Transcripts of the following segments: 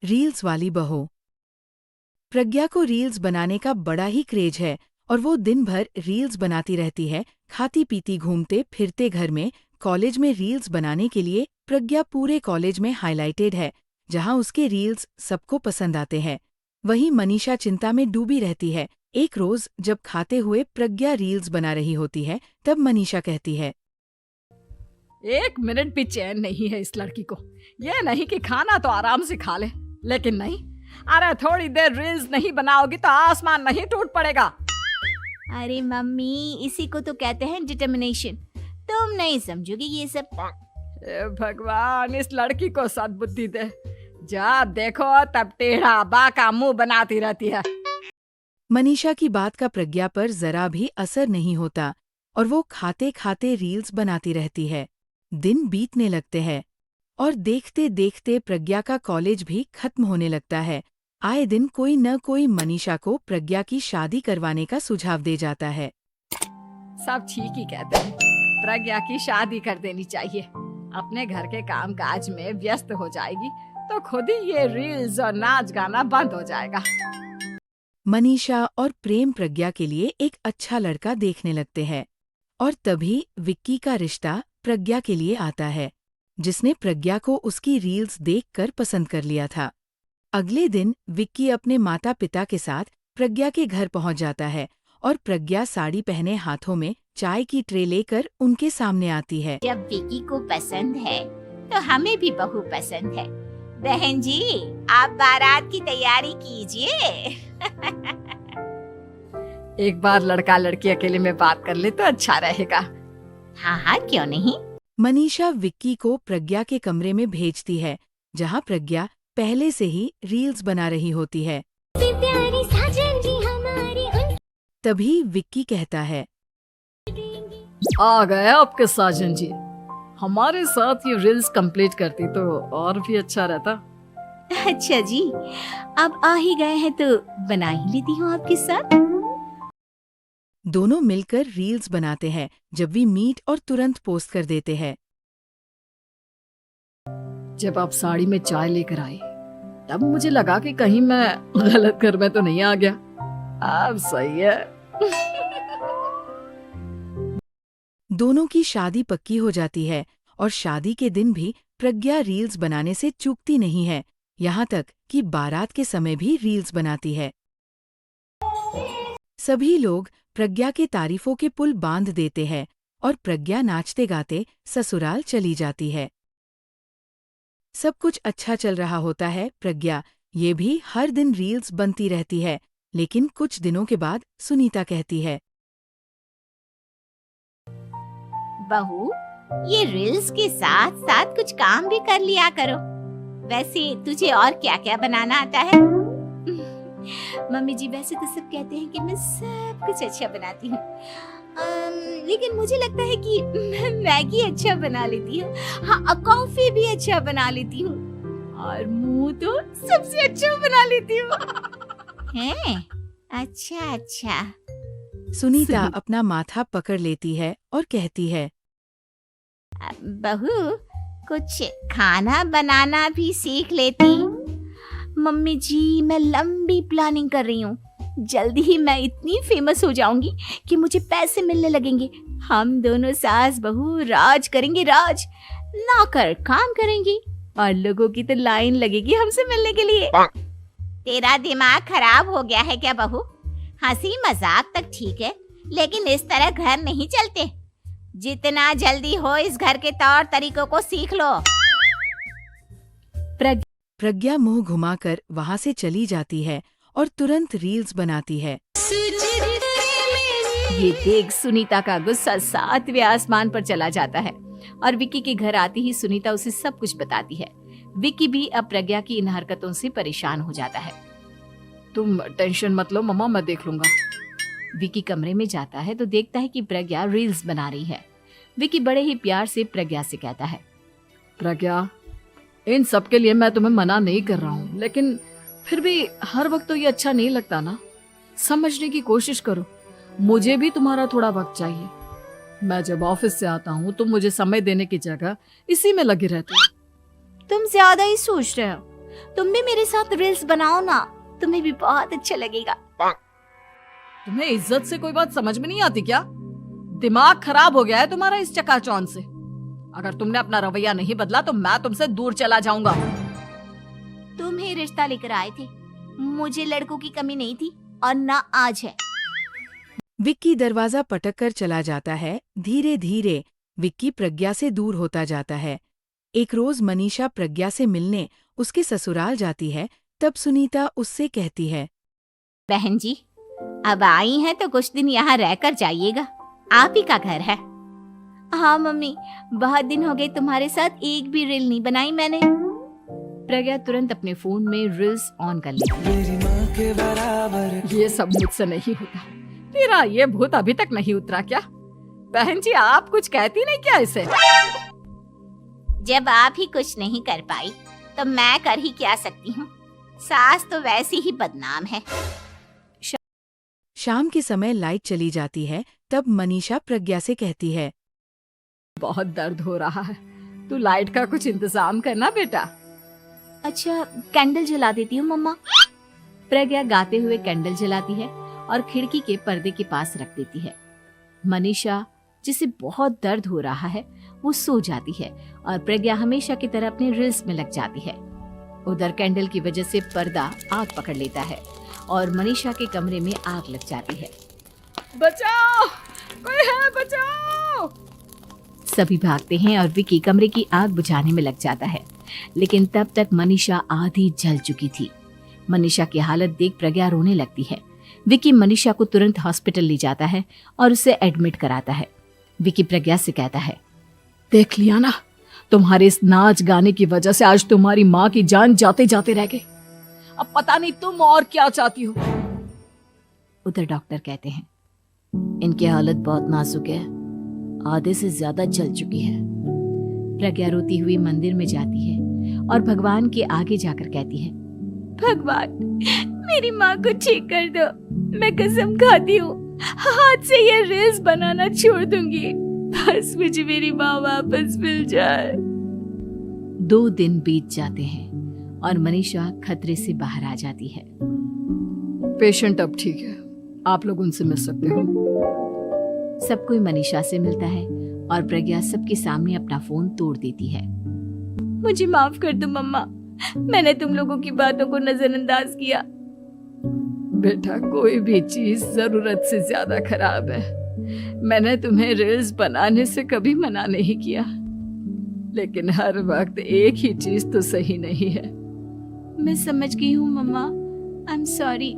Reels वाली बहू। प्रज्ञा को रील्स बनाने का बड़ा ही क्रेज है और वो दिन भर रील्स बनाती रहती है, खाती पीती घूमते फिरते घर में। कॉलेज में रील्स बनाने के लिए प्रज्ञा पूरे कॉलेज में हाइलाइटेड है, जहां उसके रील्स सबको पसंद आते हैं। वहीं मनीषा चिंता में डूबी रहती है। एक रोज जब खाते हुए प्रज्ञा रील्स बना रही होती है, तब मनीषा कहती है, एक मिनट भी चैन नहीं है इस लड़की को। ये नहीं कि खाना तो आराम से खा ले, लेकिन नहीं, अरे थोड़ी देर रील्स नहीं बनाओगी तो आसमान नहीं टूट पड़ेगा। अरे मम्मी, इसी को तो कहते हैं डिटर्मिनेशन। तुम नहीं समझोगी ये सब। हे भगवान, इस लड़की को सद्बुद्धि दे। जब देखो तब टेढ़ा बाका मुंह बनाती रहती है। मनीषा की बात का प्रज्ञा पर जरा भी असर नहीं होता और वो खाते खाते रील्स बनाती रहती है। दिन बीतने लगते हैं और देखते देखते प्रज्ञा का कॉलेज भी खत्म होने लगता है। आए दिन कोई न कोई मनीषा को प्रज्ञा की शादी करवाने का सुझाव दे जाता है। सब ठीक ही कहते हैं, प्रज्ञा की शादी कर देनी चाहिए। अपने घर के काम काज में व्यस्त हो जाएगी तो खुद ही ये रील्स और नाच गाना बंद हो जाएगा। मनीषा और प्रेम प्रज्ञा के लिए एक अच्छा लड़का देखने लगते हैं और तभी विक्की का रिश्ता प्रज्ञा के लिए आता है, जिसने प्रज्ञा को उसकी रील्स देखकर पसंद कर लिया था। अगले दिन विक्की अपने माता पिता के साथ प्रज्ञा के घर पहुंच जाता है और प्रज्ञा साड़ी पहने हाथों में चाय की ट्रे लेकर उनके सामने आती है। जब विकी को पसंद है तो हमें भी बहू पसंद है। बहन जी, आप बारात की तैयारी कीजिए। एक बार लड़का लड़की अकेले में बात कर ले तो अच्छा रहेगा। हाँ हाँ, क्यों नहीं। मनीषा विक्की को प्रज्ञा के कमरे में भेजती है, जहां प्रज्ञा पहले से ही रील्स बना रही होती है। तभी विक्की कहता है, आ गए आपके साजन जी। हमारे साथ ये रील्स कंप्लीट करती तो और भी अच्छा रहता। अच्छा जी, अब आ ही गए हैं तो बना ही लेती हूँ आपके साथ। दोनों मिलकर रील्स बनाते हैं। जब वी मीट और तुरंत पोस्ट कर देते हैं। जब आप साड़ी में चाय लेकर आए तब मुझे लगा कि कहीं मैं गलत घर में तो नहीं आ गया। अब सही है। दोनों की शादी पक्की हो जाती है और शादी के दिन भी प्रज्ञा रील्स बनाने से चूकती नहीं है, यहाँ तक कि बारात के समय भी रील्स बनाती है। सभी लोग प्रज्ञा के तारीफों के पुल बांध देते हैं और प्रज्ञा नाचते गाते ससुराल चली जाती है। सब कुछ अच्छा चल रहा होता है। प्रज्ञा ये भी हर दिन रील्स बनती रहती है, लेकिन कुछ दिनों के बाद सुनीता कहती है, बहू, ये रील्स के साथ साथ कुछ काम भी कर लिया करो। वैसे तुझे और क्या क्या बनाना आता है? मम्मी जी, वैसे तो सब कहते हैं कि मैं सब कुछ अच्छा बनाती हूँ, लेकिन मुझे लगता है कि मैं मैगी अच्छा बना लेती हूँ। हाँ, कॉफी भी अच्छा बना लेती हूँ और मुंह तो सबसे अच्छा बना लेती हूँ। हैं? अच्छा अच्छा। सुनीता अपना माथा पकड़ लेती है और कहती है, बहू, कुछ खाना बनाना भी सीख लेती। मम्मी जी, मैं लंबी प्लानिंग कर रही हूँ। जल्दी ही मैं इतनी फेमस हो जाऊंगी कि मुझे पैसे मिलने लगेंगे। हम दोनों सास बहू राज करेंगे, राज नौकर काम करेंगे और लोगों की तो लाइन लगेगी हमसे मिलने के लिए। तेरा दिमाग खराब हो गया है क्या बहू? हंसी मजाक तक ठीक है, लेकिन इस तरह घर नहीं चलते। जितना जल्दी हो इस घर के तौर तरीकों को सीख लो। प्रज्ञा मुंह घुमाकर वहां से चली जाती है और तुरंत रील्स बनाती है। ये देख सुनीता का गुस्सा 7वें आसमान पर चला जाता है और विक्की के घर आती ही सुनीता उसे सब कुछ बताती है। विक्की भी अब प्रज्ञा की इन हरकतों से परेशान हो जाता है। तुम टेंशन मत लो मम्मा, मैं देख लूंगा। विक्की कमरे में जाता है तो देखता है कि प्रज्ञा रील्स बना रही है। विक्की बड़े ही प्यार से प्रज्ञा से कहता है, प्रज्ञा, इन सब के लिए मैं तुम्हें मना नहीं कर रहा हूँ, लेकिन फिर भी हर वक्त तो ये अच्छा नहीं लगता ना। समझने की कोशिश करो, मुझे भी तुम्हारा थोड़ा वक्त चाहिए। मैं जब ऑफिस से आता हूँ तो मुझे समय देने की जगह इसी में लगे रहते हो। तुम ज्यादा ही सोच रहे हो। तुम भी मेरे साथ रील्स बनाओ ना, तुम्हें भी बहुत अच्छा लगेगा। तुम्हें इज्जत से कोई बात समझ में नहीं आती क्या? दिमाग खराब हो गया है तुम्हारा इस चकाचौंध से। अगर तुमने अपना रवैया नहीं बदला तो मैं तुमसे दूर चला जाऊंगा। तुम ही रिश्ता लेकर आए थे, मुझे लड़कों की कमी नहीं थी और ना आज है। विक्की दरवाजा पटक कर चला जाता है। धीरे धीरे विक्की प्रज्ञा से दूर होता जाता है। एक रोज मनीषा प्रज्ञा से मिलने उसके ससुराल जाती है। तब सुनीता उससे कहती है, बहन जी, अब आई हैं तो कुछ दिन यहाँ रहकर जाइएगा, आप ही का घर है। हाँ मम्मी, बहुत दिन हो गए तुम्हारे साथ एक भी रील नहीं बनाई मैंने। प्रज्ञा तुरंत अपने फोन में रील्स ऑन कर लेती है। ये सब मुझसे नहीं होता। तेरा ये भूत अभी तक नहीं उतरा क्या? बहन जी, आप कुछ कहती नहीं क्या इसे? जब आप ही कुछ नहीं कर पाई तो मैं कर ही क्या सकती हूँ। सास तो वैसी ही बदनाम है। शाम के समय लाइट चली जाती है। तब मनीषा प्रज्ञा से कहती है, बहुत दर्द हो रहा है, तू लाइट का कुछ इंतजाम करना बेटा। अच्छा, कैंडल जला देती हूँ मम्मा। प्रज्ञा गाते हुए कैंडल जलाती है और खिड़की के पर्दे के पास रख देती है। मनीषा, जिसे बहुत दर्द हो रहा है, वो सो जाती है और प्रज्ञा हमेशा की तरह अपने रील्स में लग जाती है। उधर कैंडल की वजह से पर्दा आग पकड़ लेता है और मनीषा के कमरे में आग लग जाती है। बचाओ, कोई है, बचाओ! सभी भागते हैं और विक्की कमरे की आग बुझाने में लग जाता है, लेकिन तब तक मनीषा आधी जल चुकी थी। मनीषा की हालत देख प्रज्ञा रोने लगती है। विक्की मनीषा को तुरंत हॉस्पिटल ले जाता है और उसे एडमिट कराता है। विक्की प्रज्ञा से कहता है, देख लिया ना, तुम्हारे इस नाच गाने की वजह से आज तुम्हारी माँ की जान जाते जाते रह गई। अब पता नहीं तुम और क्या चाहती हो। उधर डॉक्टर कहते हैं, इनकी हालत बहुत नाजुक है, आधे से ज्यादा जल चुकी है। प्रज्ञा रोती हुई मंदिर में जाती है और भगवान के आगे जाकर कहती है, भगवान, मेरी माँ को ठीक कर दो। मैं कसम खाती हूँ, हाथ से ये रील्स बनाना छोड़ दूंगी। बस मुझे मेरी माँ वापस मिल जाए। 2 दिन बीत जाते हैं और मनीषा खतरे से बाहर आ जाती है। पेशेंट अब ठीक है, आप लोग उनसे मिल सकते हो। सब कोई मनीषा से मिलता है और प्रज्ञा सबके सामने अपना फोन तोड़ देती है। मुझे माफ कर दो मम्मा, मैंने तुम लोगों की बातों को नजरअंदाज किया। बेटा, कोई भी चीज जरूरत से ज्यादा खराब है। मैंने तुम्हें रील्स बनाने से कभी मना नहीं किया, लेकिन हर वक्त एक ही चीज तो सही नहीं है। मैं समझ गई हूँ मम्मा, आई एम सॉरी।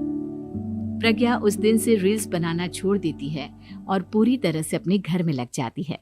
प्रज्ञा उस दिन से रील्स बनाना छोड़ देती है और पूरी तरह से अपने घर में लग जाती है।